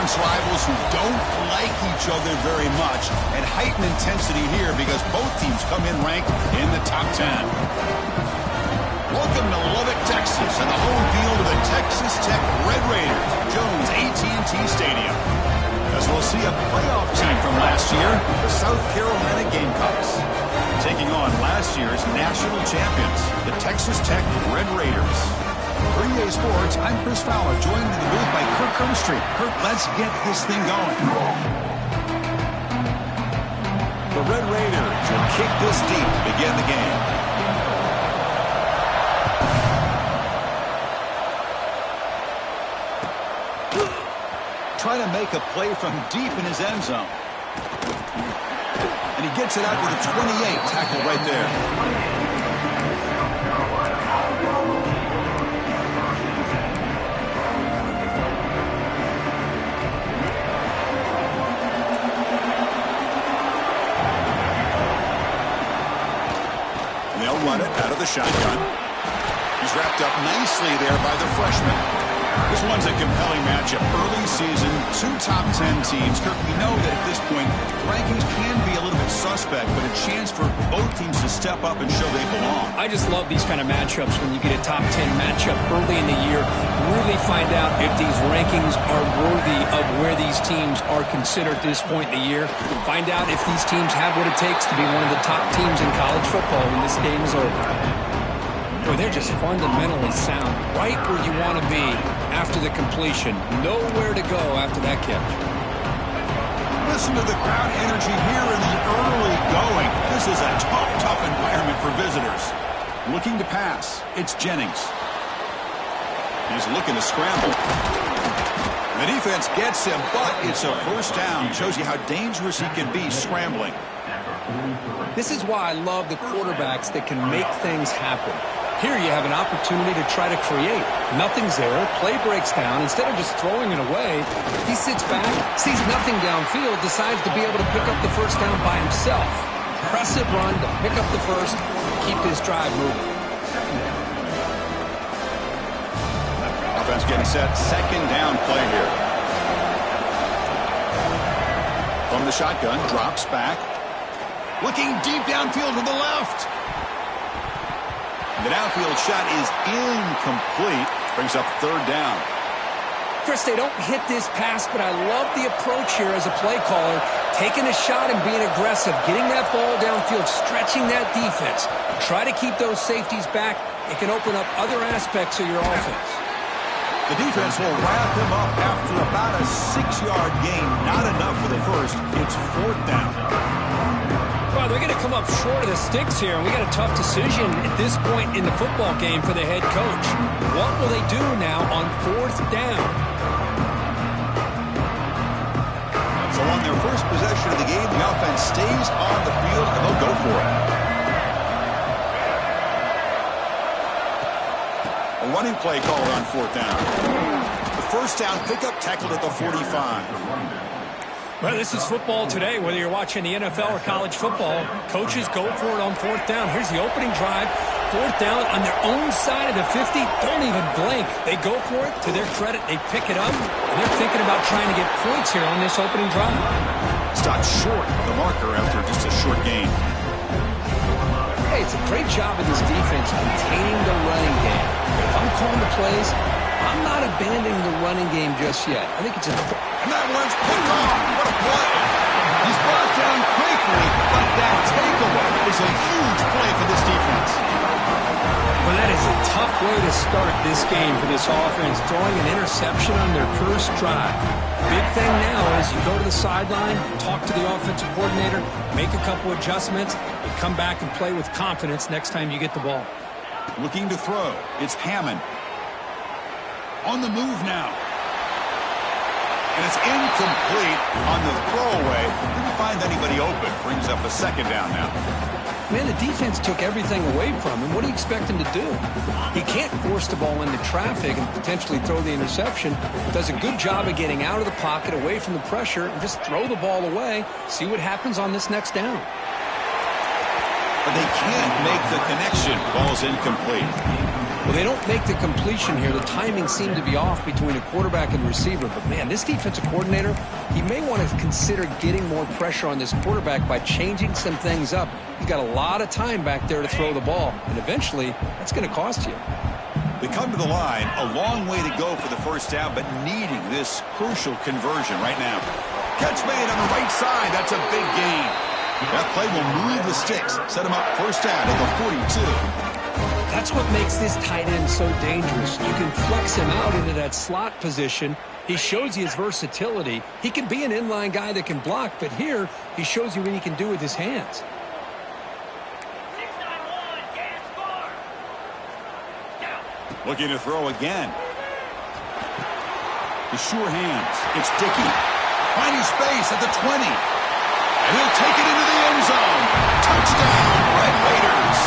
conference rivals who don't like each other very much, and heightened intensity here because both teams come in ranked in the top 10. Welcome to Lubbock, Texas, and the home field of the Texas Tech Red Raiders, Jones AT&T Stadium. As we'll see a playoff team from last year, the South Carolina Gamecocks, taking on last year's national champions, the Texas Tech Red Raiders. For EA Sports, I'm Chris Fowler, joined in the booth by Kirk Herbstreit. Kirk, let's get this thing going. The Red Raiders will kick this deep to begin the game. Trying to make a play from deep in his end zone. And he gets it out to the 28. Tackle right there. They'll run it out of the shotgun. He's wrapped up nicely there by the freshman. This one's a compelling matchup. Early season, two top 10 teams. Kirk, we know that at this point, rankings can be a little bit suspect, but a chance for both teams to step up and show they belong. I just love these kind of matchups when you get a top 10 matchup early in the year. Really find out if these rankings are worthy of where these teams are considered at this point in the year. Find out if these teams have what it takes to be one of the top teams in college football when this game is over. Boy, they're just fundamentally sound, right where you want to be after the completion. Nowhere to go after that catch. Listen to the crowd energy here in the early going. This is a tough environment for visitors. Looking to pass. It's Jennings. He's looking to scramble. The defense gets him, but it's a first down. Shows you how dangerous he can be scrambling. This is why I love the quarterbacks that can make things happen. Here you have an opportunity to try to create. Nothing's there. Play breaks down. Instead of just throwing it away, he sits back, sees nothing downfield, decides to be able to pick up the first down by himself. Impressive run to pick up the first, keep this drive moving. Offense getting set. Second down play here. From the shotgun, drops back. Looking deep downfield to the left. The downfield shot is incomplete. Brings up third down. Chris, they don't hit this pass, but I love the approach here as a play caller. Taking a shot and being aggressive. Getting that ball downfield, stretching that defense. Try to keep those safeties back. It can open up other aspects of your offense. The defense will wrap him up after about a 6-yard gain. Not enough for the first. It's fourth down. Well, they're going to come up short of the sticks here, and we got a tough decision at this point in the football game for the head coach. What will they do now on fourth down? So on their first possession of the game, the offense stays on the field, and they'll go for it. A running play called on fourth down. The first down pickup tackled at the 45. Well, this is football today, whether you're watching the NFL or college football. Coaches go for it on fourth down. Here's the opening drive. Fourth down on their own side of the 50. Don't even blink. They go for it. To their credit, they pick it up. And they're thinking about trying to get points here on this opening drive. Stopped short of the marker after just a short gain. Hey, it's a great job of this defense containing the running game. But if I'm calling the plays, I'm not abandoning the running game just yet. I think it's important. And that one's picked off. What a play. He's brought down quickly, but that takeaway is a huge play for this defense. Well, that is a tough way to start this game for this offense, throwing an interception on their first drive. Big thing now is you go to the sideline, talk to the offensive coordinator, make a couple adjustments, and come back and play with confidence next time you get the ball. Looking to throw. It's Hammond. On the move now. And it's incomplete on the throwaway. Didn't find anybody open. Brings up a second down now. Man, the defense took everything away from him. What do you expect him to do? He can't force the ball into traffic and potentially throw the interception. Does a good job of getting out of the pocket, away from the pressure, and just throw the ball away. See what happens on this next down. but they can't make the connection. Ball's incomplete. Well, they don't make the completion here. The timing seemed to be off between a quarterback and the receiver. But, man, this defensive coordinator, he may want to consider getting more pressure on this quarterback by changing some things up. He's got a lot of time back there to throw the ball, and eventually that's going to cost you. They come to the line, a long way to go for the first down, but needing this crucial conversion right now. Catch made on the right side. That's a big gain. That play will move the sticks, set him up first down at the 42. That's what makes this tight end so dangerous. You can flex him out into that slot position. He shows you his versatility. He can be an inline guy that can block, but here he shows you what he can do with his hands. Looking to throw again. The sure hands. It's Dickey. Finding space at the 20. And he'll take it into the end zone. Touchdown, Red Raiders.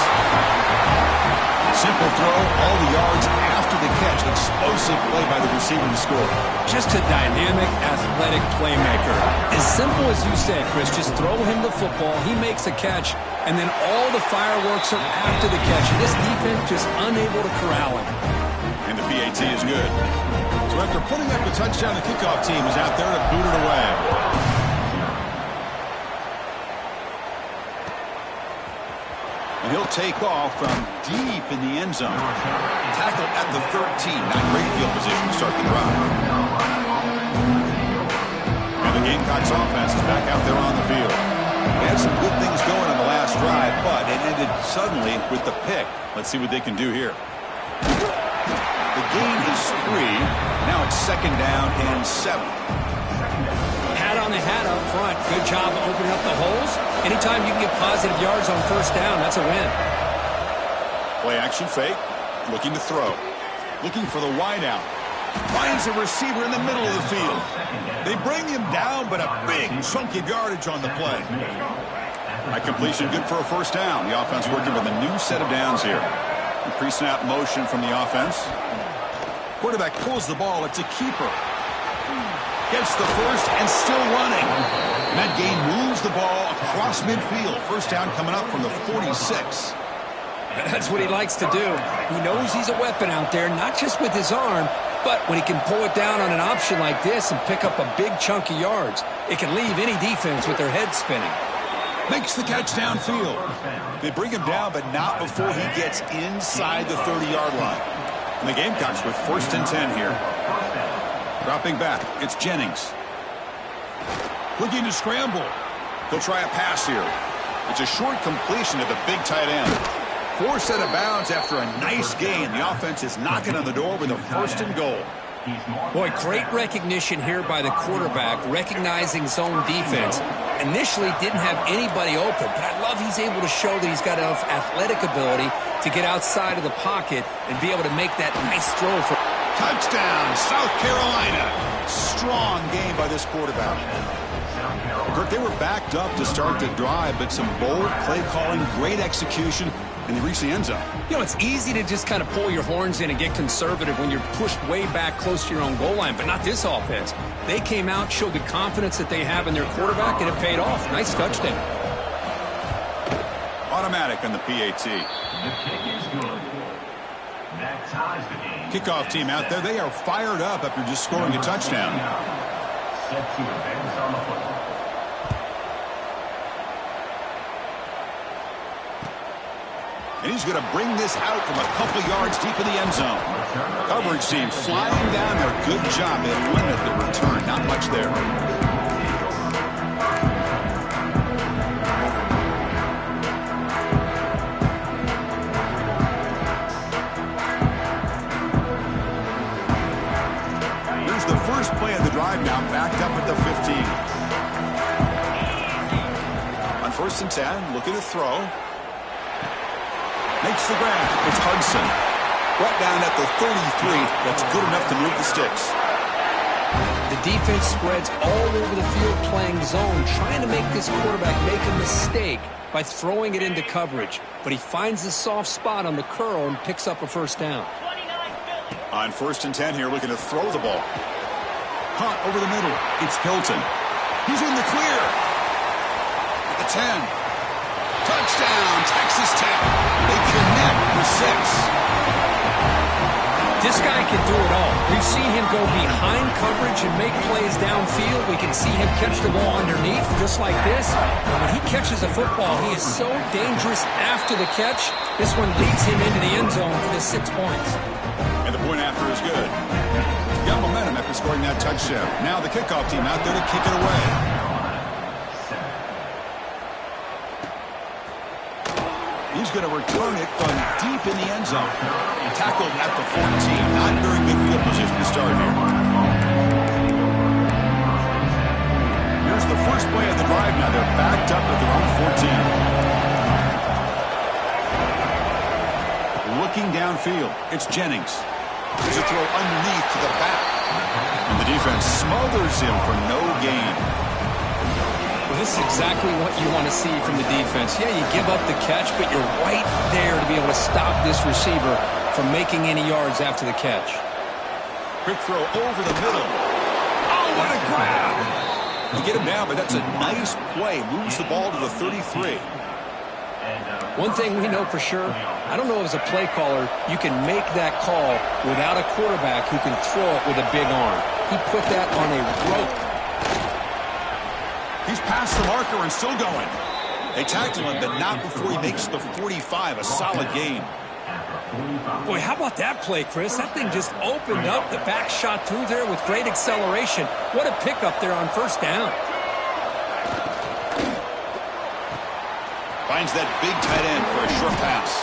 Simple throw, all the yards after the catch. Explosive play by the receiver to score. Just a dynamic, athletic playmaker. As simple as you said, Chris, just throw him the football, he makes a catch, and then all the fireworks are after the catch. And this defense just unable to corral him. And the PAT is good. So after putting up a touchdown, the kickoff team is out there to boot it away. And he'll take off from deep in the end zone. Tackled at the 13. Not great field position to start the drive. And the Gamecocks offense is back out there on the field. They had some good things going on the last drive, but it ended suddenly with the pick. Let's see what they can do here. The gain is 3. Now it's second down and 7. Hat on the hat up front. Good job of opening up the holes. Anytime you can get positive yards on first down, that's a win. Play action fake. Looking to throw. Looking for the wide out. Finds a receiver in the middle of the field. They bring him down, but a big chunk of yardage on the play. That completion good for a first down. The offense working with a new set of downs here. Pre-snap motion from the offense. Quarterback pulls the ball. It's a keeper. Gets the first and still running. And that gain moves the ball across midfield. First down coming up from the 46. That's what he likes to do. He knows he's a weapon out there, not just with his arm, but when he can pull it down on an option like this and pick up a big chunk of yards, it can leave any defense with their head spinning. Makes the catch downfield. They bring him down, but not before he gets inside the 30-yard line. And the Gamecocks with first and 10 here. Dropping back, it's Jennings. Looking to scramble. He'll try a pass here. It's a short completion to the big tight end. Forced out of bounds after a nice gain. The offense is knocking on the door with a first and goal. Boy, great recognition here by the quarterback, recognizing zone defense. Initially didn't have anybody open, but I love he's able to show that he's got enough athletic ability to get outside of the pocket and be able to make that nice throw for touchdown, South Carolina. Strong game by this quarterback. Kirk, they were backed up to start the drive, but some bold play calling, great execution, and they reached the end zone. You know, it's easy to just kind of pull your horns in and get conservative when you're pushed way back close to your own goal line, but not this offense. They came out, showed the confidence that they have in their quarterback, and it paid off. Nice touchdown. Automatic on the PAT. Kickoff team out there, they are fired up after just scoring a touchdown. And he's going to bring this out from a couple yards deep in the end zone. Coverage team flying down there. Good job. They limit the return. Not much there. Here's the first play of the drive now, backed up at the 15. On first and 10, looking to throw. Makes the grab. It's Hudson. Brought down at the 33. That's good enough to move the sticks. The defense spreads all over the field playing zone, trying to make this quarterback make a mistake by throwing it into coverage. But he finds the soft spot on the curl and picks up a first down. On first and 10 here, looking to throw the ball. Caught over the middle. It's Hilton. He's in the clear. At the 10. Touchdown, Texas Tech. They connect for 6. This guy can do it all. We've seen him go behind coverage and make plays downfield. We can see him catch the ball underneath, just like this. And when he catches a football, he is so dangerous after the catch. This one leads him into the end zone for the 6 points. And the point after is good. Got momentum after scoring that touchdown. Now the kickoff team out there to kick it away. He's going to return it from deep in the end zone. Tackled at the 14. Not very good field position to start here. Here's the first play of the drive now. They're backed up at their own 14. Looking downfield. It's Jennings. There's a throw underneath to the back. And the defense smothers him for no gain. Well, this is exactly what you want to see from the defense. Yeah, you give up the catch, but you're right there to be able to stop this receiver from making any yards after the catch. Quick throw over the middle. Oh, what a grab! You get him down, but that's a nice play. Moves the ball to the 33. One thing we know for sure, I don't know as a play caller, you can make that call without a quarterback who can throw it with a big arm. He put that on a rope. He's past the marker and still going. They tackle him, but not before he makes the 45. A solid gain. Boy, how about that play, Chris? That thing just opened up. The back shot through there with great acceleration. What a pickup there on first down. Finds that big tight end for a short pass.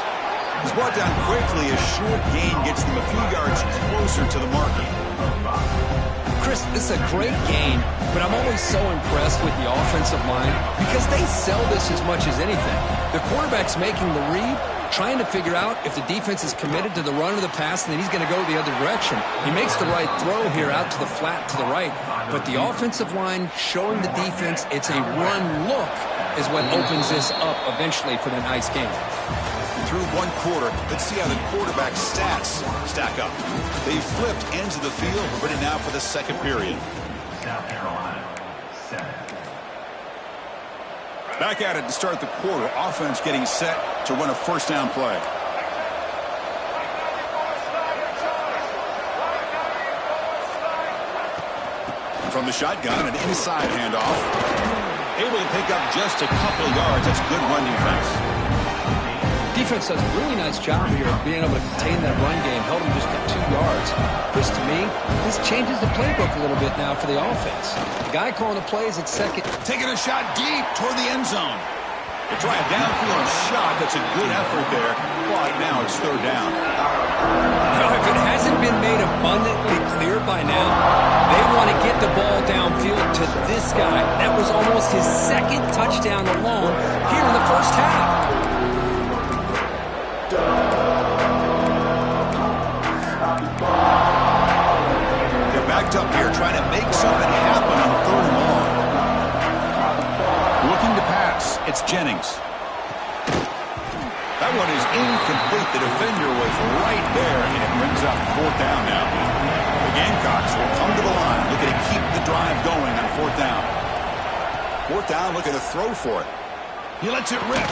He's brought down quickly. A short gain gets them a few yards closer to the marker. Chris, this is a great game, but I'm always so impressed with the offensive line because they sell this as much as anything. The quarterback's making the read, trying to figure out if the defense is committed to the run or the pass, and then he's going to go the other direction. He makes the right throw here out to the flat to the right, but the offensive line showing the defense it's a run look is what opens this up eventually for the nice game. Through one quarter, let's see how the quarterback stats stack up. They flipped ends of the field, ready now for the second period. South Carolina, 7. Back at it to start the quarter. Offense getting set to run a first down play. From the shotgun, an inside handoff. Able to pick up just a couple of yards. That's good run defense. Defense does a really nice job here of being able to contain that run game. Held him just to 2 yards. Chris, to me, this changes the playbook a little bit now for the offense. The guy calling the plays at second. Taking a shot deep toward the end zone. They try a downfield shot. That's a good effort there. But now it's third down. Now, if it hasn't been made abundantly clear by now, they want to get the ball downfield to this guy. That was almost his second touchdown alone here in the first half. They're backed up here trying to make something happen on third and long. Looking to pass. It's Jennings. That one is incomplete. The defender was right there, and it brings up fourth down now. The Gamecocks will come to the line, looking to keep the drive going on fourth down. Fourth down, looking to throw for it. He lets it rip.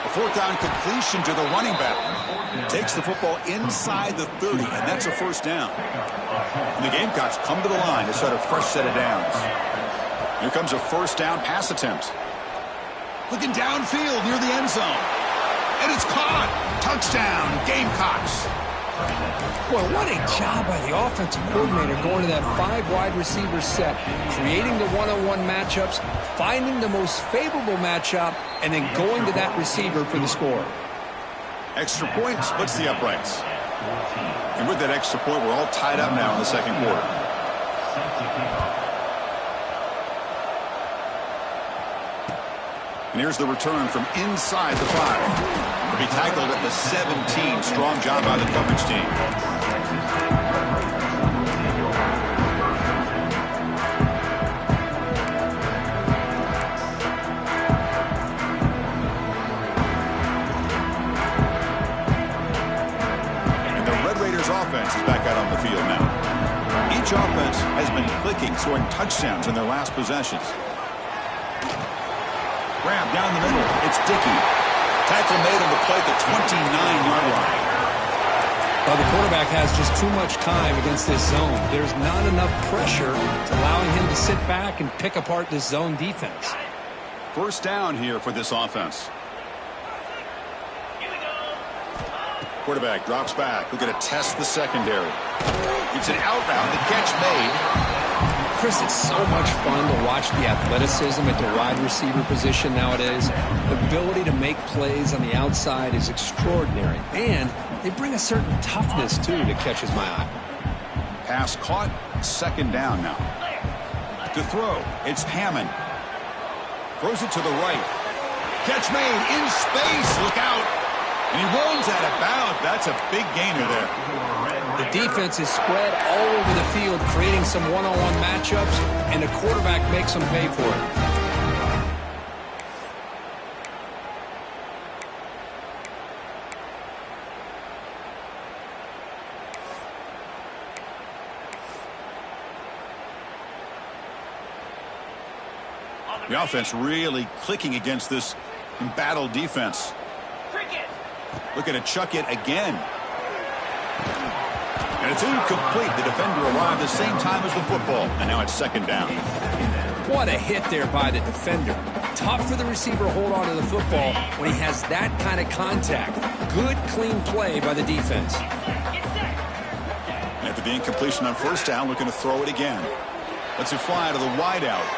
A fourth down completion to the running back. Takes the football inside the 30, and that's a first down. And the Gamecocks come to the line to start a fresh set of downs. Here comes a first down pass attempt. Looking downfield near the end zone. And it's caught. Touchdown, Gamecocks. Boy, what a job by the offensive coordinator going to that 5 wide receiver set, creating the one-on-one matchups, finding the most favorable matchup, and then going to that receiver for the score. Extra point splits the uprights. And with that extra point, we're all tied up now in the second quarter. And here's the return from inside the 5. To be tackled at the 17. Strong job by the coverage team. And the Red Raiders offense is back out on the field now. Each offense has been clicking, scoring touchdowns in their last possessions. Grab down the middle. It's Dickey. Tackle made on the play at the 29-yard line. Well, the quarterback has just too much time against this zone. There's not enough pressure to allowing him to sit back and pick apart this zone defense. First down here for this offense. Quarterback drops back. We're going to test the secondary. It's an out route. The catch made. Chris, it's so much fun to watch the athleticism at the wide receiver position nowadays. The ability to make plays on the outside is extraordinary. And they bring a certain toughness, too, that catches my eye. Pass caught. Second down now. To throw, it's Hammond. Throws it to the right. Catch made in space. Look out. And he rolls out of bounds. That's a big gainer there. The defense is spread all over the field, creating some one-on-one matchups, and the quarterback makes them pay for it. The offense really clicking against this embattled defense. Looking to chuck it again. And it's incomplete. The defender arrived the same time as the football. And now it's second down. What a hit there by the defender. Tough for the receiver to hold on to the football when he has that kind of contact. Good, clean play by the defense. After the incompletion on first down, looking to throw it again. Lets it fly to the wideout.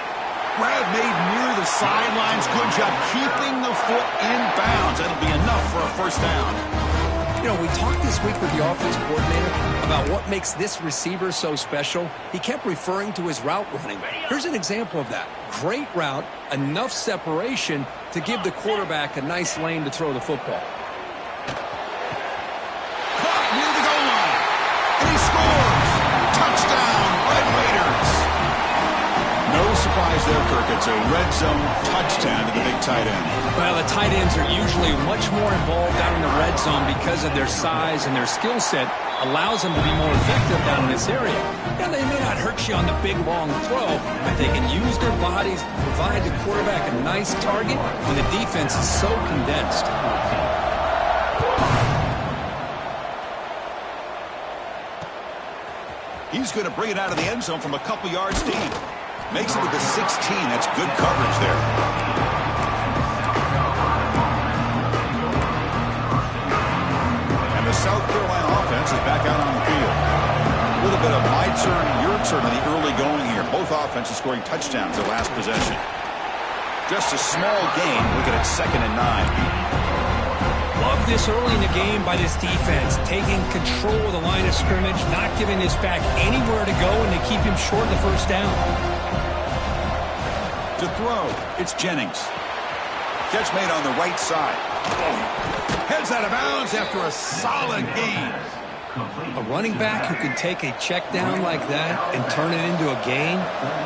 Grab made near the sidelines. Good job keeping the foot in bounds. That'll be enough for a first down. You know, we talked this week with the offense coordinator about what makes this receiver so special. He kept referring to his route running. Here's an example of that. Great route, enough separation to give the quarterback a nice lane to throw the football. Caught near the goal line. And he scores. Touchdown, Red Raiders. No surprise there, Kirk. It's a red zone touchdown to the big tight end. Well, the tight ends are usually much more involved down in the red zone because of their size and their skill set allows them to be more effective down in this area. Now, they may not hurt you on the big, long throw, but they can use their bodies to provide the quarterback a nice target when the defense is so condensed. He's going to bring it out of the end zone from a couple yards deep. Makes it to the 16. That's good coverage there. And the South Carolina offense is back out on the field. A little bit of my turn, your turn in the early going here. Both offenses scoring touchdowns their last possession. Just a small gain. Looking at 2nd and 9. Love this early in the game by this defense, taking control of the line of scrimmage, not giving this back anywhere to go, and to keep him short of the first down. To throw, it's Jennings. Catch made on the right side. Heads out of bounds after a solid gain. A running back who can take a check down like that and turn it into a gain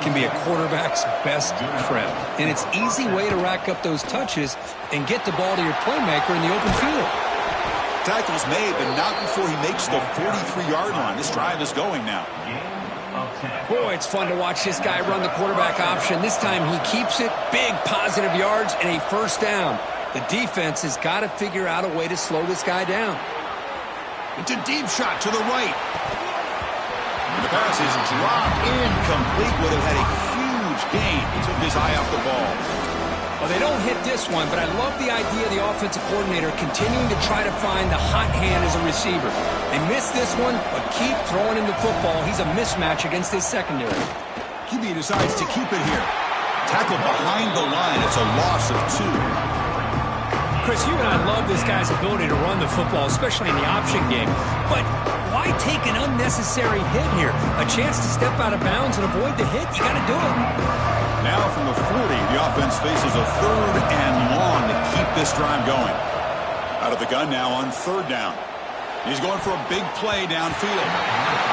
can be a quarterback's best friend. And it's an easy way to rack up those touches and get the ball to your playmaker in the open field. Tackle's made, but not before he makes the 43-yard line. This drive is going now. Boy, it's fun to watch this guy run the quarterback option. This time he keeps it, big positive yards, and a first down. The defense has got to figure out a way to slow this guy down. It's a deep shot to the right. And the pass is dropped incomplete. Would have had a huge gain. He took his eye off the ball. Well, they don't hit this one, but I love the idea of the offensive coordinator continuing to try to find the hot hand as a receiver. They missed this one, but keep throwing him the football. He's a mismatch against his secondary. QB decides to keep it here. Tackled behind the line. It's a loss of 2. Chris, you and I love this guy's ability to run the football, especially in the option game. But why take an unnecessary hit here? A chance to step out of bounds and avoid the hit? You got to do it. Now from the 40, the offense faces a 3rd and long to keep this drive going. Out of the gun now on 3rd down. He's going for a big play downfield.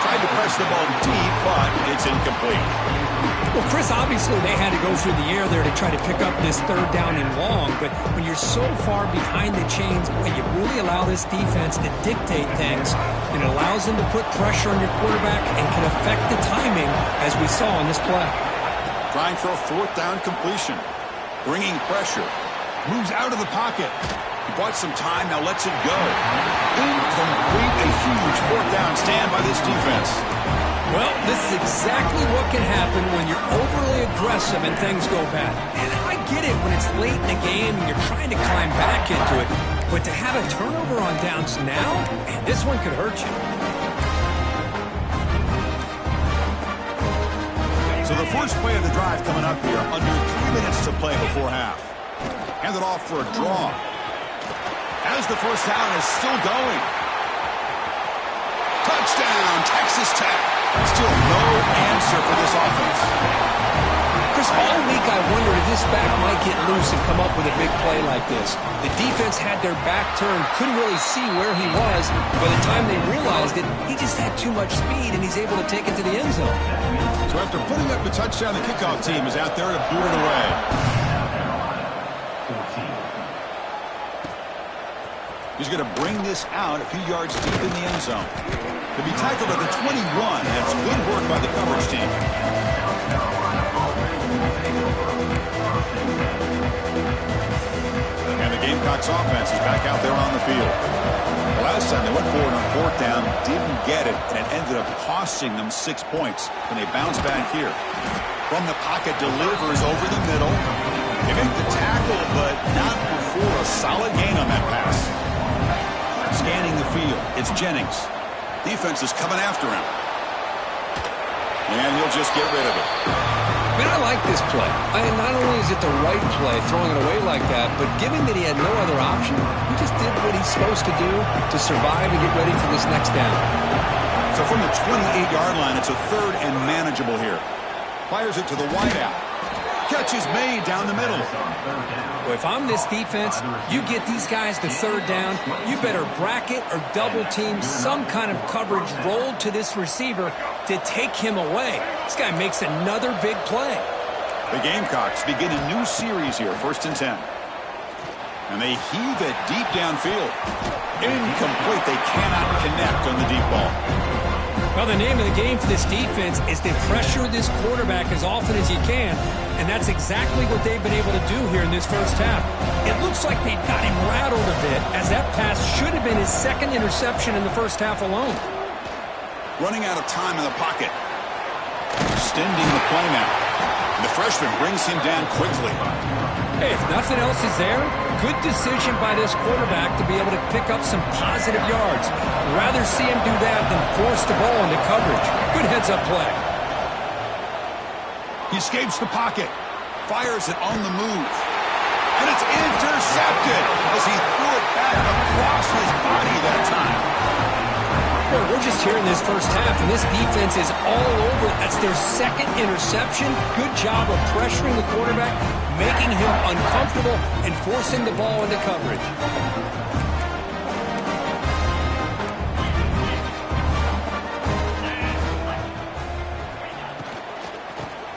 Tried to press the ball deep, but it's incomplete. Well, Chris, obviously they had to go through the air there to try to pick up this 3rd down and long, but when you're so far behind the chains, boy, you really allow this defense to dictate things, and it allows them to put pressure on your quarterback and can affect the timing, as we saw on this play. Trying for a 4th down completion. Bringing pressure. Moves out of the pocket. He bought some time, now lets it go. Incomplete, a huge fourth down stand by this defense. Well, this is exactly what can happen when you're overly aggressive and things go bad. And I get it when it's late in the game and you're trying to climb back into it. But to have a turnover on downs now, man, this one could hurt you. So the first play of the drive coming up here, under 3 minutes to play before half. Handed off for a draw. As the first down is still going. Touchdown, Texas Tech. Still no answer for this offense. Chris, all week I wondered if this back might get loose and come up with a big play like this. The defense had their back turned, couldn't really see where he was. By the time they realized it, he just had too much speed, and he's able to take it to the end zone. So after putting up the touchdown, the kickoff team is out there to boot it away. He's going to bring this out a few yards deep in the end zone. To be tackled at the 21, that's good work by the coverage team. And the Gamecocks offense is back out there on the field. The last time they went forward on fourth down, didn't get it, and it ended up costing them 6 points when they bounce back here. From the pocket, delivers over the middle. They make the tackle, but not before a solid gain on that pass. Scanning the field, it's Jennings. Defense is coming after him. And he'll just get rid of it. Man, I like this play. Not only is it the right play, throwing it away like that, but given that he had no other option, he just did what he's supposed to do to survive and get ready for this next down. So from the 28-yard line, it's a third and manageable here. Fires it to the wideout. Catch is made down the middle. Well, if I'm this defense, you get these guys to third down, you better bracket or double team some kind of coverage rolled to this receiver to take him away. This guy makes another big play. The Gamecocks begin a new series here, 1st and 10. And they heave it deep downfield. Incomplete. They cannot connect on the deep ball. Well, the name of the game for this defense is to pressure this quarterback as often as you can, and that's exactly what they've been able to do here in this first half. It looks like they've got him rattled a bit, as that pass should have been his second interception in the first half alone. Running out of time in the pocket. Extending the play now. The freshman brings him down quickly. Hey, if nothing else is there, good decision by this quarterback to be able to pick up some positive yards. Rather see him do that than force the ball into coverage. Good heads-up play. He escapes the pocket. Fires it on the move. And it's intercepted as he threw it back across his body that time. Well, we're just here in this first half, and this defense is all over. That's their second interception. Good job of pressuring the quarterback, making him uncomfortable, and forcing the ball into coverage.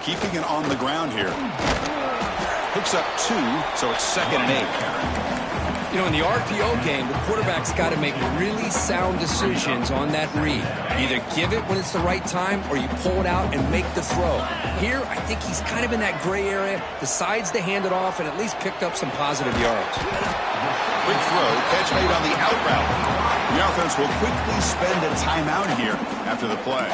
Keeping it on the ground here. Hooks up 2, so it's 2nd and 8. You know, in the RPO game, the quarterback's got to make really sound decisions on that read. Either give it when it's the right time or you pull it out and make the throw. Here, I think he's kind of in that gray area, decides to hand it off and at least picked up some positive yards. Quick throw, catch made on the out route. The offense will quickly spend a timeout here after the play.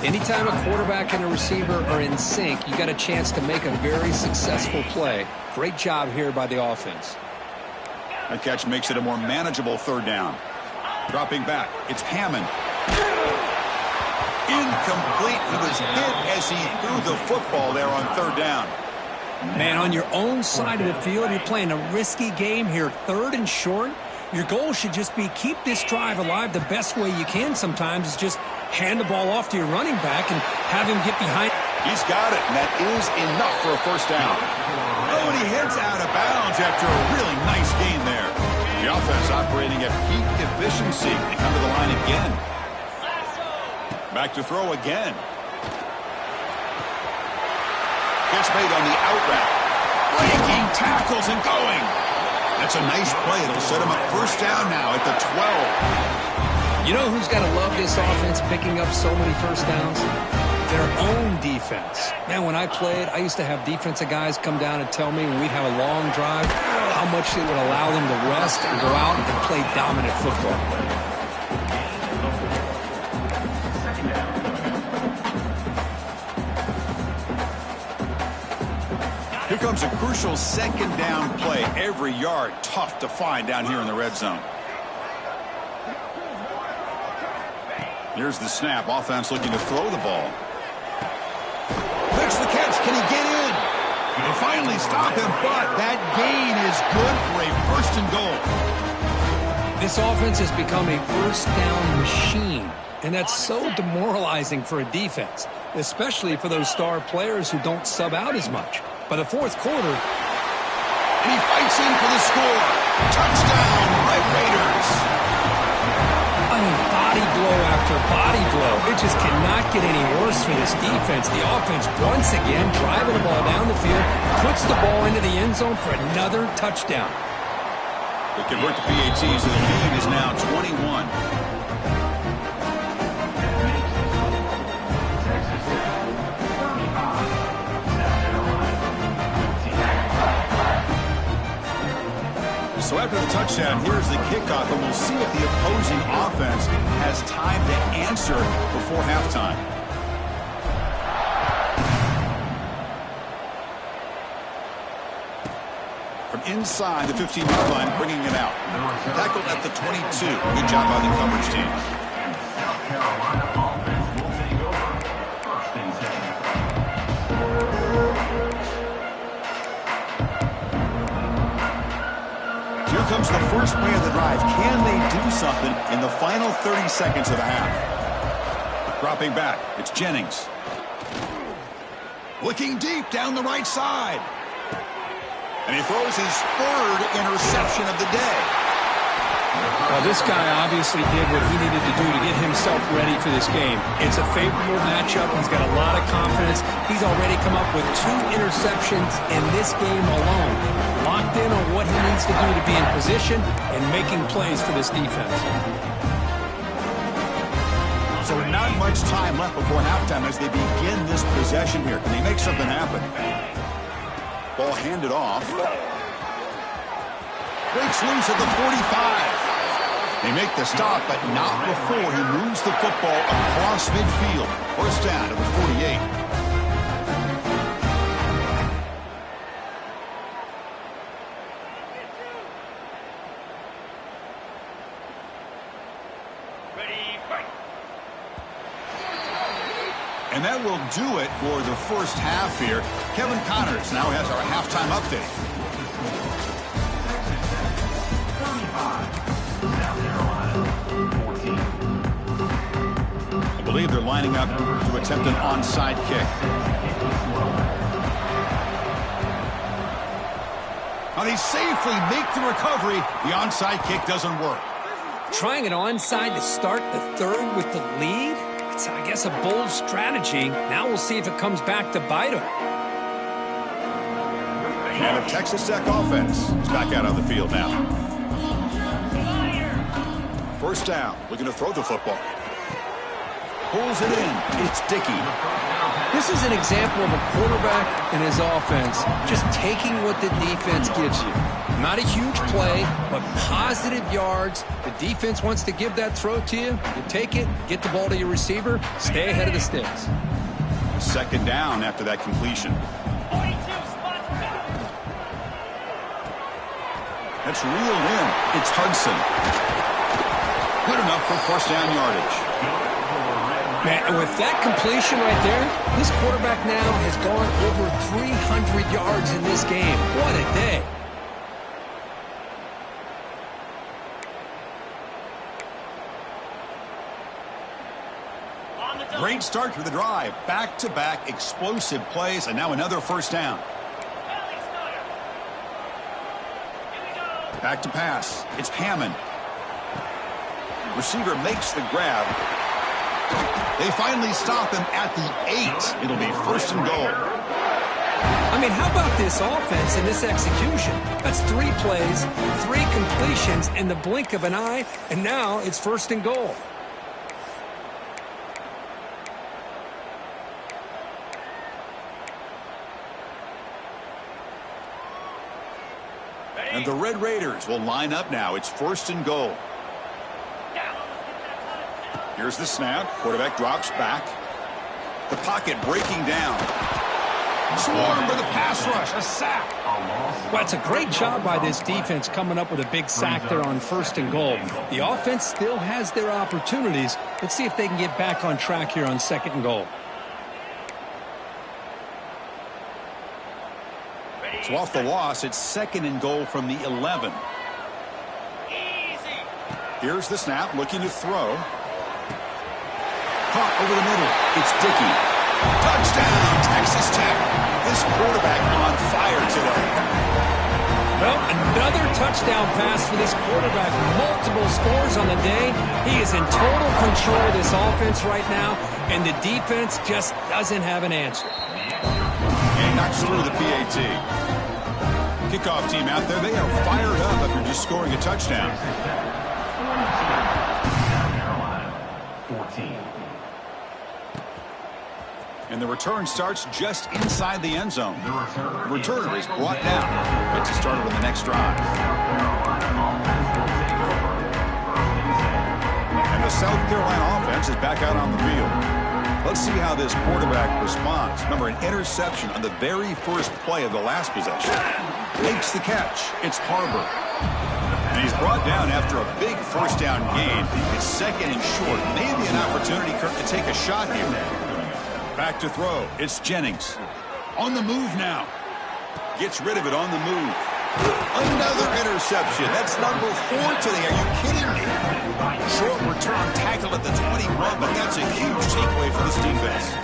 Anytime a quarterback and a receiver are in sync, you got a chance to make a very successful play. Great job here by the offense. That catch makes it a more manageable third down. Dropping back, it's Hammond. Incomplete. He was hit as he threw the football there on third down. Man, on your own side of the field, you're playing a risky game here. 3rd and short. Your goal should just be keep this drive alive the best way you can sometimes is just hand the ball off to your running back and have him get behind. He's got it, and that is enough for a first down. Oh, and he heads out of bounds after a really nice gain there. The offense operating at peak efficiency. They come to the line again. Back to throw again. Catch made on the out route. Breaking tackles and going. That's a nice play. It'll set him up first down now at the 12. You know who's got to love this offense picking up so many first downs? their own defense. Man, when I played, I used to have defensive guys come down and tell me when we'd have a long drive how much it would allow them to rest and go out and play dominant football. Here comes a crucial second down play. Every yard tough to find down here in the red zone. Here's the snap. Offense looking to throw the ball. Makes the catch. Can he get in? They finally stop him, but that gain is good for a first and goal. This offense has become a first down machine, and that's so demoralizing for a defense, especially for those star players who don't sub out as much. By the fourth quarter, and he fights in for the score. Touchdown, Red Raiders. I mean, body blow after body blow. It just cannot get any worse for this defense. The offense, once again, driving the ball down the field, puts the ball into the end zone for another touchdown. They convert to PATs, and the lead is now 21. So after the touchdown, here's the kickoff, and we'll see if the opposing offense has time to answer before halftime. From inside the 15-yard line, bringing it out. Tackled at the 22. Good job by the coverage team. South Carolina offense will take over first and 10. Here comes the first play of the drive. Can they do something in the final 30 seconds of the half? Dropping back, it's Jennings. Looking deep down the right side. And he throws his third interception of the day. Well, this guy obviously did what he needed to do to get himself ready for this game. It's a favorable matchup. He's got a lot of confidence. He's already come up with 2 interceptions in this game alone. Locked in on what he needs to do to be in position and making plays for this defense. So not much time left before halftime as they begin this possession here. Can they make something happen? Ball handed off. Breaks loose at the 45. They make the stop, but not before he moves the football across midfield. First down to the 48. And that will do it for the first half here. Kevin Connors now has our halftime update. I believe they're lining up to attempt an onside kick. Now they safely make the recovery. The onside kick doesn't work. Trying an onside to start the third with the lead? It's, I guess, a bold strategy. Now we'll see if it comes back to bite him. And the Texas Tech offense is back out on the field now. First down, looking to throw the football. Pulls it in. It's Dickey. This is an example of a quarterback and his offense just taking what the defense gives you. Not a huge play, but positive yards. The defense wants to give that throw to you. You take it, get the ball to your receiver, stay ahead of the sticks. Second down after that completion. That's reeled in. It's Hudson. Good enough for first down yardage. Man, with that completion right there, this quarterback now has gone over 300 yards in this game. What a day. Great start to the drive. Back-to-back explosive plays, and now another first down. Back to pass. It's Hammond. Receiver makes the grab. They finally stop him at the 8. It'll be first and goal. I mean, how about this offense and this execution? That's 3 plays, 3 completions in the blink of an eye, and now it's first and goal. And the Red Raiders will line up now. It's 1st and goal. Here's the snap. Quarterback drops back. The pocket breaking down. Swarmed by the pass rush. A sack. Well, it's a great job by this defense coming up with a big sack there on 1st and goal. The offense still has their opportunities. Let's see if they can get back on track here on 2nd and goal. So off the loss, it's 2nd and goal from the 11. Here's the snap, looking to throw. Caught over the middle. It's Dickey. Touchdown, Texas Tech. This quarterback on fire today. Well, another touchdown pass for this quarterback. Multiple scores on the day. He is in total control of this offense right now, and the defense just doesn't have an answer. And he knocks through the PAT. Kickoff team out there, they are fired up after just scoring a touchdown. 14. And the return starts just inside the end zone. The returner is brought down. Gets it started on the next drive. And the South Carolina offense is back out on the field. Let's see how this quarterback responds. Remember, an interception on the very first play of the last possession. Makes the catch. It's Harbor. And he's brought down after a big 1st down gain. It's 2nd and short. Maybe an opportunity, Kirk, to take a shot here. Back to throw. It's Jennings. On the move now. Gets rid of it on the move. Another interception. That's number 4 today. Are you kidding me? Short return tackle at the 21, but that's a huge takeaway for this defense.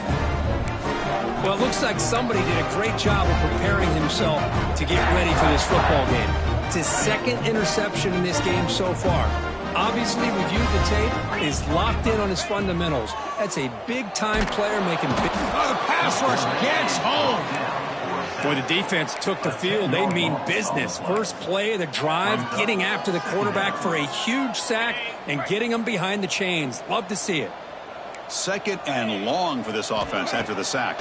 Well, it looks like somebody did a great job of preparing himself to get ready for this football game. It's his 2nd interception in this game so far. Obviously reviewed the tape, is locked in on his fundamentals. That's a big-time player making big... Oh, the pass rush gets home. Boy, the defense took the field. They mean business. First play of the drive, getting after the quarterback for a huge sack and getting him behind the chains. Love to see it. 2nd and long for this offense after the sack.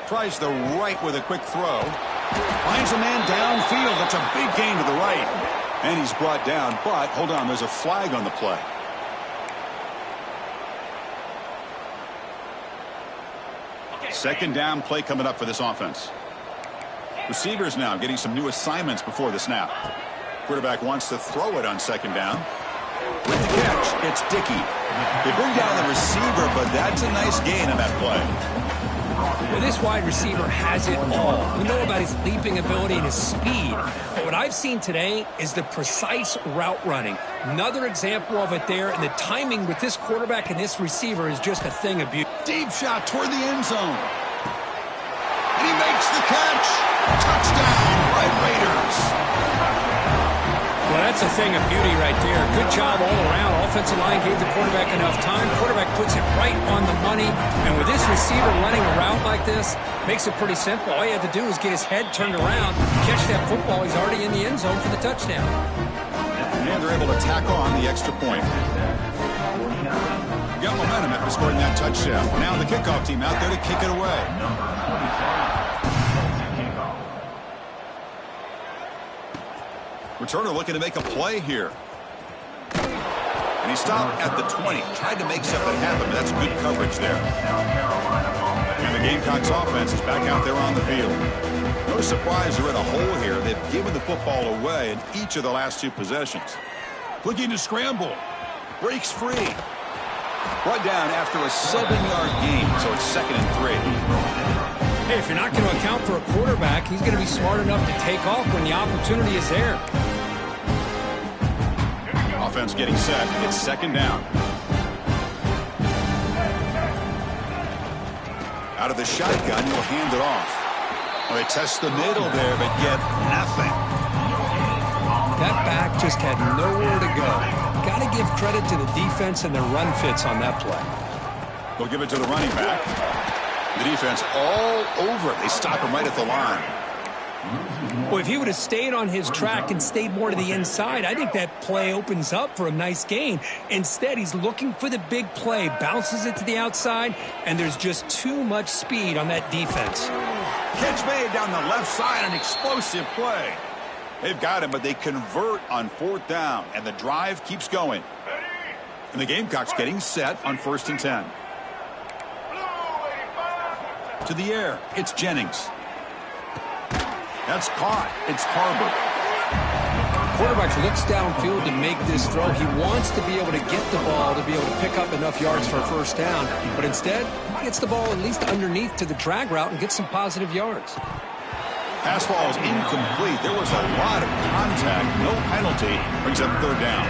Tries the right with a quick throw. Finds a man downfield. That's a big gain to the right. And he's brought down, but hold on, there's a flag on the play. Second down play coming up for this offense. Receivers now getting some new assignments before the snap. Quarterback wants to throw it on 2nd down. With the catch, it's Dickey. They bring down the receiver, but that's a nice gain on that play. Well, this wide receiver has it all. We know about his leaping ability and his speed. But what I've seen today is the precise route running. Another example of it there, and the timing with this quarterback and this receiver is just a thing of beauty. Deep shot toward the end zone. And he makes the catch. Touchdown, Red Raiders. Well, that's a thing of beauty right there. Good job all around. Offensive line gave the quarterback enough time. Quarterback puts it right on the money. And with this receiver running a route like this, makes it pretty simple. All you have to do is get his head turned around, catch that football. He's already in the end zone for the touchdown. And they're able to tack on the extra point. Got momentum after scoring that touchdown. Now the kickoff team out there to kick it away. Returner looking to make a play here. And he stopped at the 20. Tried to make something happen, but that's good coverage there. And the Gamecocks offense is back out there on the field. No surprise they're in a hole here. They've given the football away in each of the last 2 possessions. Looking to scramble. Breaks free. Brought down after a 7-yard gain, so it's 2nd and 3. Hey, if you're not going to account for a quarterback, he's going to be smart enough to take off when the opportunity is there. Offense getting set. It's 2nd down. Out of the shotgun, he'll hand it off. Well, they test the middle there, but get nothing. That back just had nowhere to go. Got to give credit to the defense and their run fits on that play. They'll give it to the running back. The defense all over. They stop him right at the line. Well, if he would have stayed on his track and stayed more to the inside, I think that play opens up for a nice gain. Instead, he's looking for the big play, bounces it to the outside, and there's just too much speed on that defense. Catch made down the left side, an explosive play. They've got him, but they convert on 4th down, and the drive keeps going. And the Gamecocks getting set on 1st and 10. To the air, it's Jennings. That's caught. It's Harbor. Quarterback looks downfield to make this throw. He wants to be able to get the ball to be able to pick up enough yards for a 1st down, but instead, he gets the ball at least underneath to the drag route and gets some positive yards. Pass ball is incomplete. There was a lot of contact. No penalty. Brings up 3rd down.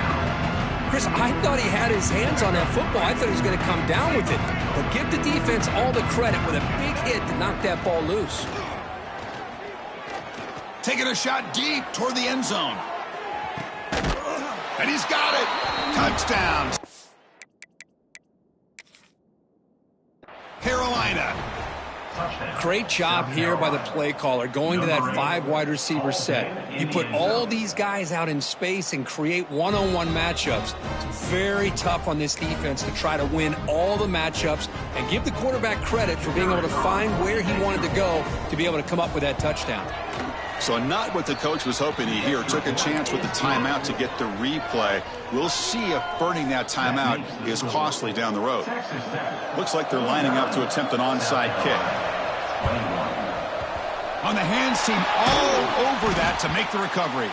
Chris, I thought he had his hands on that football. I thought he was going to come down with it. But give the defense all the credit with a big hit to knock that ball loose. Taking a shot deep toward the end zone. And he's got it. Touchdown. Carolina. Great job here by the play caller, going to that 5 wide receiver set. You put all these guys out in space and create one-on-one matchups. It's very tough on this defense to try to win all the matchups and give the quarterback credit for being able to find where he wanted to go to be able to come up with that touchdown. So not what the coach was hoping to hear. Took a chance with the timeout to get the replay. We'll see if burning that timeout is costly down the road. Looks like they're lining up to attempt an onside kick. On the hands team, all over that to make the recovery.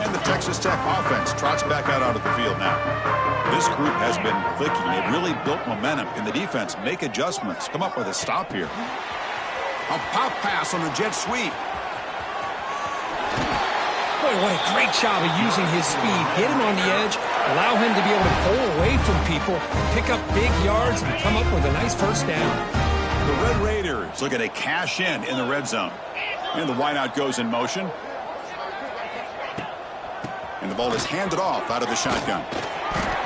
And the Texas Tech offense trots back out onto the field now. This group has been clicking. They've really built momentum. Can the defense make adjustments? Come up with a stop here. A pop pass on the jet sweep. Boy, what a great job of using his speed. Get him on the edge, allow him to be able to pull away from people, pick up big yards, and come up with a nice 1st down. The Red Raiders looking to cash in the red zone. And the wideout goes in motion. And the ball is handed off out of the shotgun.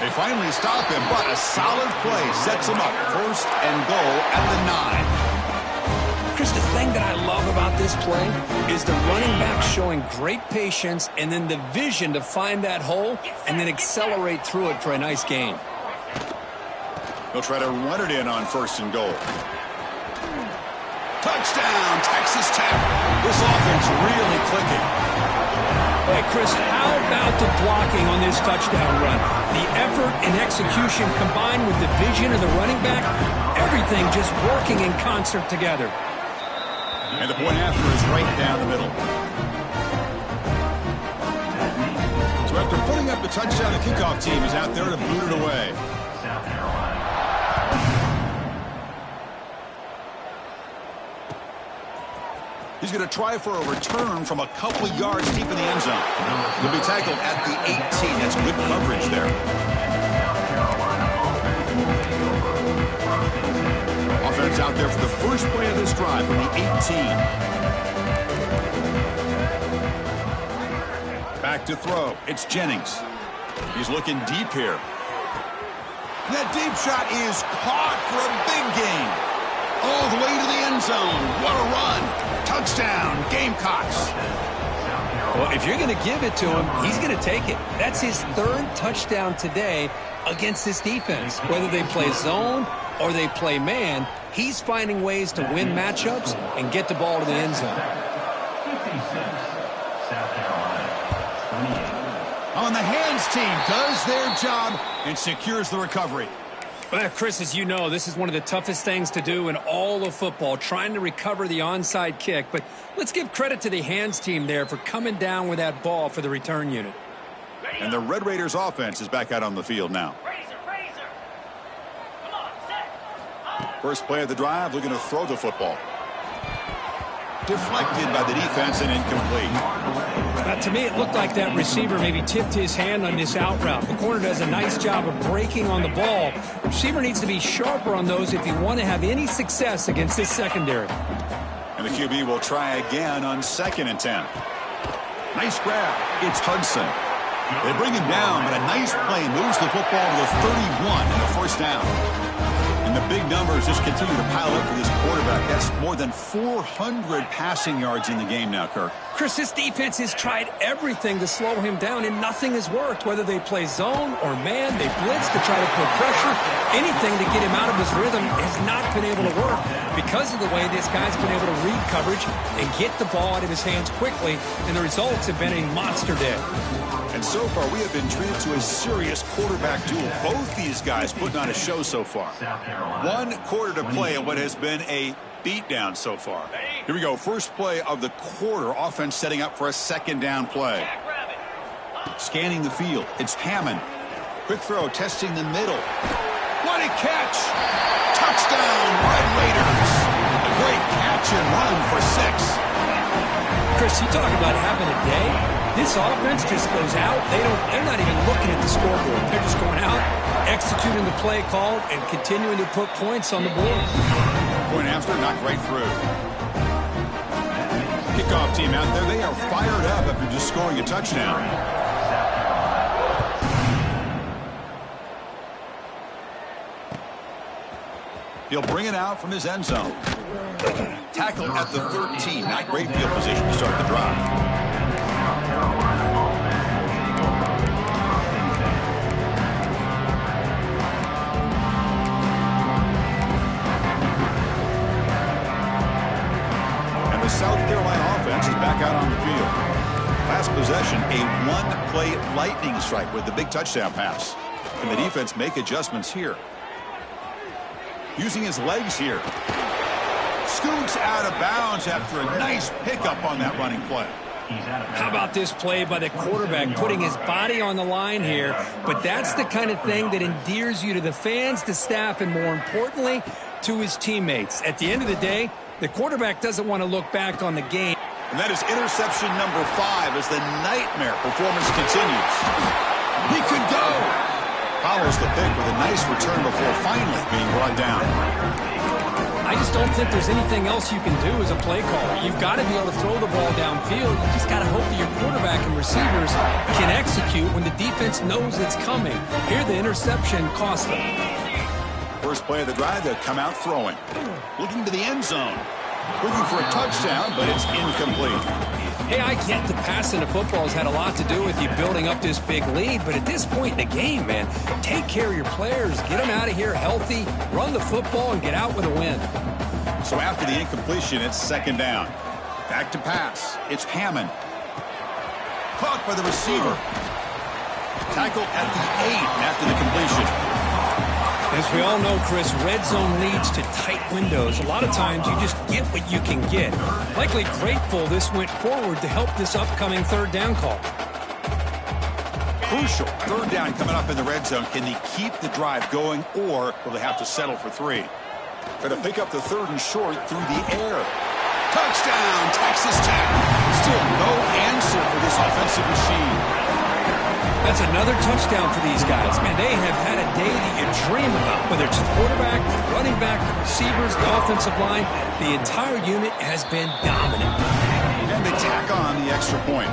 They finally stop him, but a solid play sets him up. 1st and goal at the 9. Chris, the thing that I love about this play is the running back showing great patience and then the vision to find that hole and then accelerate through it for a nice gain. They'll try to run it in on 1st and goal. Touchdown, Texas Tech. This offense really clicking. Hey, Chris, how about the blocking on this touchdown run? The effort and execution combined with the vision of the running back, everything just working in concert together. And the point after is right down the middle. So after putting up the touchdown, the kickoff team is out there to boot it away. He's going to try for a return from a couple yards deep in the end zone. He'll be tackled at the 18. That's good coverage there. Offense out there for the first play of this drive from the 18. Back to throw. It's Jennings. He's looking deep here. That deep shot is caught for a big gain. All the way to the end zone. What a run. Touchdown, Gamecocks. Well, if you're going to give it to him, he's going to take it. That's his 3rd touchdown today against this defense. Whether they play zone or they play man, he's finding ways to win matchups and get the ball to the end zone. On the hands team does their job and secures the recovery. Well, Chris, as you know, this is one of the toughest things to do in all of football, trying to recover the onside kick. But let's give credit to the hands team there for coming down with that ball for the return unit. And the Red Raiders offense is back out on the field now. First play of the drive, looking to throw the football. Deflected by the defense and incomplete. To me, it looked like that receiver maybe tipped his hand on this out route. The corner does a nice job of breaking on the ball. The receiver needs to be sharper on those if you want to have any success against this secondary. And the QB will try again on 2nd and 10. Nice grab. It's Hudson. They bring him down, but a nice play moves the football to the 31 and the 1st down. And the big numbers just continue to pile up for this quarterback. That's more than 400 passing yards in the game now, Kirk. Chris, this defense has tried everything to slow him down, and nothing has worked. Whether they play zone or man, they blitz to try to put pressure. Anything to get him out of his rhythm has not been able to work because of the way this guy's been able to read coverage and get the ball out of his hands quickly, and the results have been a monster day. And so far, we have been treated to a serious quarterback duel. Both these guys putting on a show so far. 1 quarter to play in what has been a beatdown so far. Here we go. First play of the quarter. Offense setting up for a second down play. Scanning the field. It's Hammond. Quick throw, testing the middle. What a catch! Touchdown, Red Raiders! A great catch and run for 6. Chris, you talk about having a day. This offense just goes out. They're not even looking at the scoreboard. They're just going out, executing the play called, and continuing to put points on the board. Point after, knocked right through. Kickoff team out there. They are fired up after just scoring a touchdown. He'll bring it out from his end zone. Tackle at the 13. Not great field position to start the drive. And the South Carolina offense is back out on the field. Last possession, a 1-play lightning strike with the big touchdown pass. Can the defense make adjustments here? Using his legs here. Scoots out of bounds after a nice pickup on that running play. How about this play by the quarterback, putting his body on the line here? But that's the kind of thing that endears you to the fans, the staff, and more importantly, to his teammates. At the end of the day, the quarterback doesn't want to look back on the game. And that is interception number 5 as the nightmare performance continues. He could go. Follows the pick with a nice return before finally being brought down. I just don't think there's anything else you can do as a play caller. You've got to be able to throw the ball downfield. You just got to hope that your quarterback and receivers can execute when the defense knows it's coming. Here, the interception cost them. First play of the drive, they'll come out throwing. Looking to the end zone. Looking for a touchdown, but it's incomplete. Hey, I get the passing of football has had a lot to do with you building up this big lead, but at this point in the game, man, take care of your players. Get them out of here healthy, run the football, and get out with a win. So after the incompletion, it's second down. Back to pass. It's Hammond. Caught by the receiver. Tackled at the 8 after the completion. As we all know, Chris, red zone leads to tight windows. A lot of times you just get what you can get. Likely grateful this went forward to help this upcoming third down call. Crucial. Third down coming up in the red zone. Can they keep the drive going, or will they have to settle for 3? Going to pick up the 3rd and short through the air. Touchdown, Texas Tech. Still no answer for this offensive machine. That's another touchdown for these guys. Man, they have had a day that you dream about. Whether it's the quarterback, the running back, the receivers, the offensive line, the entire unit has been dominant. And they tack on the extra point.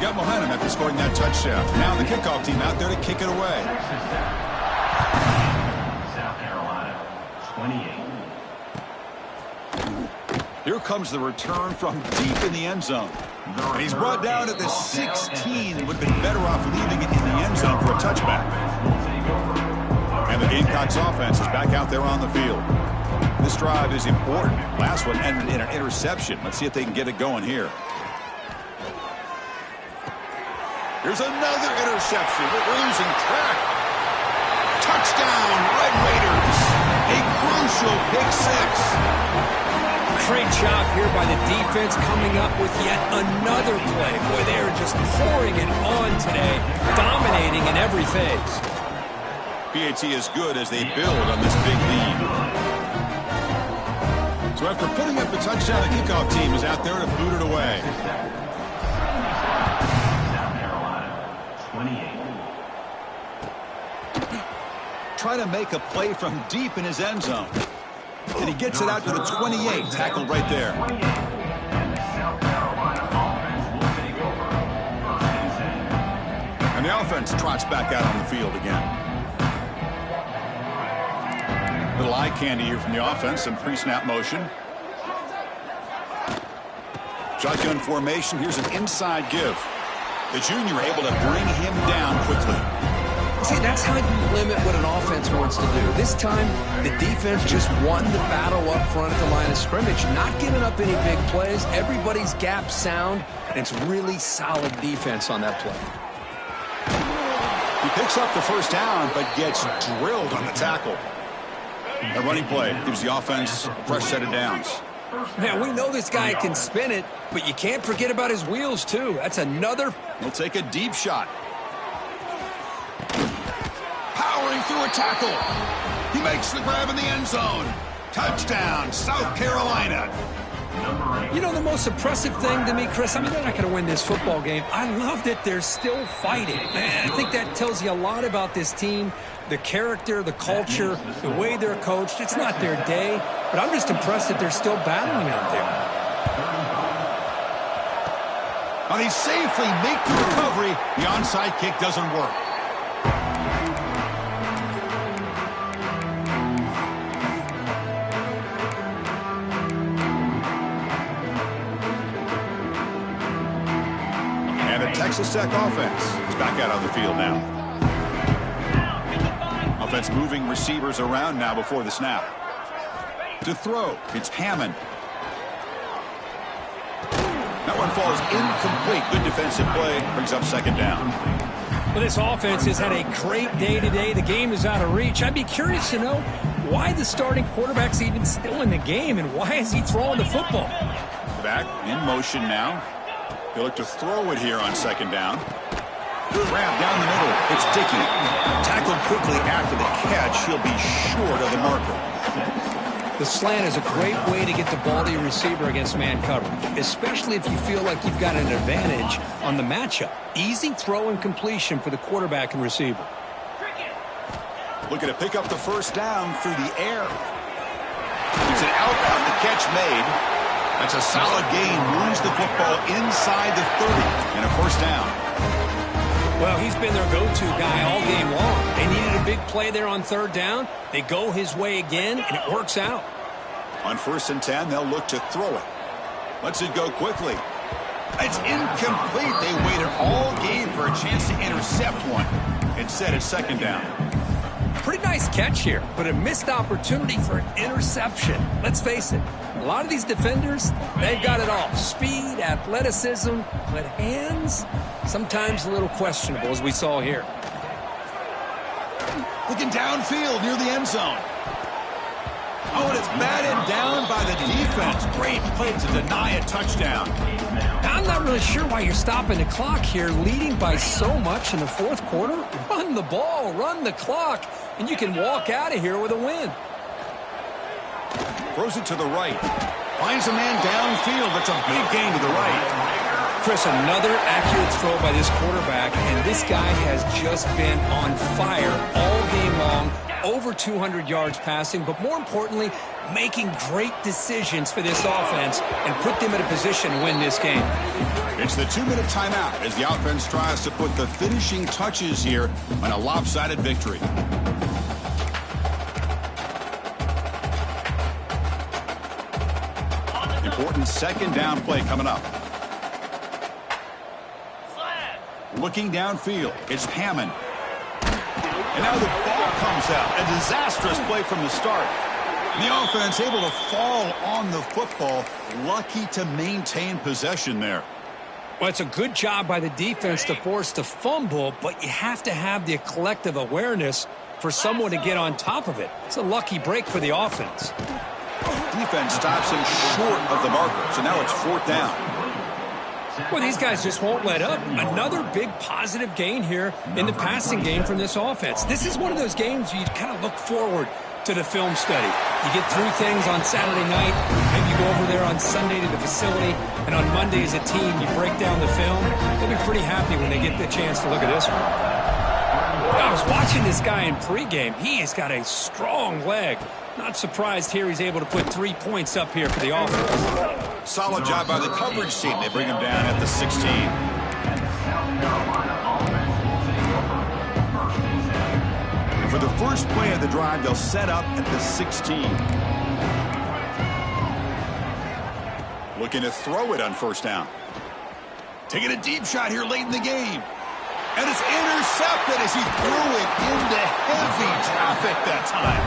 Got momentum after scoring that touchdown. Now the kickoff team out there to kick it away. South Carolina, 28. Here comes the return from deep in the end zone. And he's brought down at the 16. Would have been better off leaving it in the end zone for a touchback. And the Gamecocks offense is back out there on the field. This drive is important. Last one ended in an interception. Let's see if they can get it going here. Here's another interception. We're losing track. Touchdown, Red Raiders. A crucial pick 6. Great job here by the defense coming up with yet another play. Boy, they are just pouring it on today, dominating in every phase. PAT is good as they build on this big lead. So after putting up the touchdown, the kickoff team is out there to boot it away. South Carolina, 28. Try to make a play from deep in his end zone. And he gets it out to the 28, tackled right there. And the offense trots back out on the field again. Little eye candy here from the offense, some pre-snap motion. Shotgun formation. Here's an inside give. The junior able to bring him down quickly. See, that's how you limit what an offense wants to do. This time, the defense just won the battle up front at the line of scrimmage, not giving up any big plays. Everybody's gap sound, and it's really solid defense on that play. He picks up the first down, but gets drilled on the tackle. A running play gives the offense a fresh set of downs. Man, we know this guy can spin it, but you can't forget about his wheels, too. That's another. He'll take a deep shot. Powering through a tackle. He makes the grab in the end zone. Touchdown, South Carolina. You know, the most impressive thing to me, Chris, I mean, they're not going to win this football game. I love that they're still fighting. I think that tells you a lot about this team, the character, the culture, the way they're coached. It's not their day, but I'm just impressed that they're still battling out there. Now they safely make the recovery. The onside kick doesn't work. And the Texas Tech offense is back out on the field now. Offense moving receivers around now before the snap. To throw, it's Hammond. That one falls incomplete. Good defensive play. Brings up second down. Well, this offense has had a great day today. The game is out of reach. I'd be curious to know why the starting quarterback's even still in the game and why is he throwing the football? Back in motion now. He'll look to throw it here on second down. Good wrap down the middle. It's Dickey. Tackled quickly after the catch. He'll be short of the marker. The slant is a great way to get the ball to your receiver against man coverage, especially if you feel like you've got an advantage on the matchup. Easy throw and completion for the quarterback and receiver. Looking to pick up the first down through the air. It's an outbound. The catch made. That's a solid gain. Moves the football inside the 30 and a first down. Well, he's been their go-to guy all game long. They needed a big play there on third down. They go his way again, and it works out. On 1st and 10, they'll look to throw it. Lets it go quickly. It's incomplete. They waited all game for a chance to intercept one. Instead, it's second down. Pretty nice catch here, but a missed opportunity for an interception. Let's face it, a lot of these defenders, they've got it all. Speed, athleticism, but hands, sometimes a little questionable, as we saw here. Looking downfield near the end zone. Oh, and it's batted down by the defense. Great play to deny a touchdown. I'm not really sure why you're stopping the clock here, leading by so much in the fourth quarter. Run the ball, run the clock, and you can walk out of here with a win. Throws it to the right. Finds a man downfield. That's a big gain to the right. Chris, another accurate throw by this quarterback, and this guy has just been on fire all game long. Over 200 yards passing, but more importantly, making great decisions for this offense and put them in a position to win this game. It's the 2-minute timeout as the offense tries to put the finishing touches here on a lopsided victory. Important second down play coming up. Looking downfield, it's Hammond. And now the ball comes out. A disastrous play from the start. The offense able to fall on the football. Lucky to maintain possession there. Well, it's a good job by the defense to force the fumble, but you have to have the collective awareness for someone to get on top of it. It's a lucky break for the offense. Defense stops him short of the marker, so now it's fourth down. Well, these guys just won't let up. Another big positive gain here in the passing game from this offense. This is one of those games you kind of look forward to the film study. You get through things on Saturday night, maybe you go over there on Sunday to the facility, and on Monday as a team you break down the film. They'll be pretty happy when they get the chance to look at this one. I was watching this guy in pregame. He has got a strong leg. Not surprised here he's able to put 3 points up here for the offense. Solid job by the coverage team. They bring him down at the 16. And for the first play of the drive, they'll set up at the 16. Looking to throw it on first down. Taking a deep shot here late in the game. And it's intercepted as he threw it into heavy traffic that time.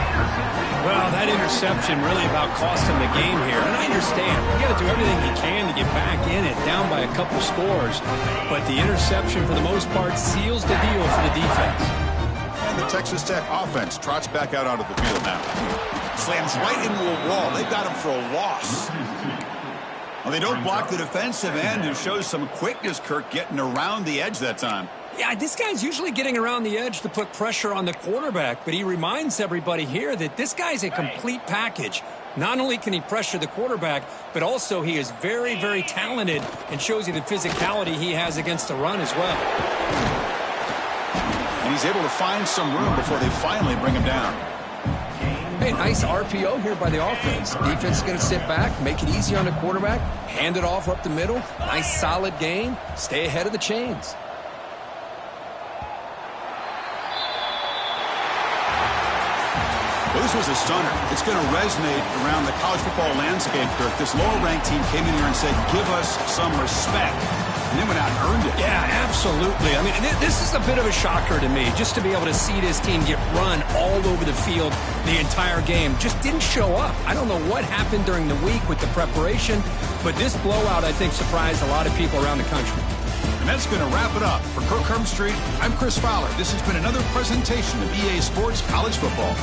Well, that interception really about cost him the game here. And I understand. You got to do everything you can to get back in it, down by a couple scores. But the interception, for the most part, seals the deal for the defense. And the Texas Tech offense trots back out onto the field now. Slams right into a wall. They've got him for a loss. Well, they don't block the defensive end, who shows some quickness, Kirk, getting around the edge that time. Yeah, this guy's usually getting around the edge to put pressure on the quarterback, but he reminds everybody here that this guy's a complete package. Not only can he pressure the quarterback, but also he is very, very talented and shows you the physicality he has against the run as well. And he's able to find some room before they finally bring him down. Hey, nice RPO here by the offense. Defense is going to sit back, make it easy on the quarterback, hand it off up the middle. Nice, solid game. Stay ahead of the chains. Well, this was a stunner. It's going to resonate around the college football landscape, Kirk. This lower-ranked team came in here and said, give us some respect. And then went out and earned it. Yeah, absolutely. I mean, this is a bit of a shocker to me, just to be able to see this team get run all over the field the entire game. Just didn't show up. I don't know what happened during the week with the preparation, but this blowout, I think, surprised a lot of people around the country. And that's going to wrap it up. For Kirk Herbstreit, I'm Chris Fowler. This has been another presentation of EA Sports College Football.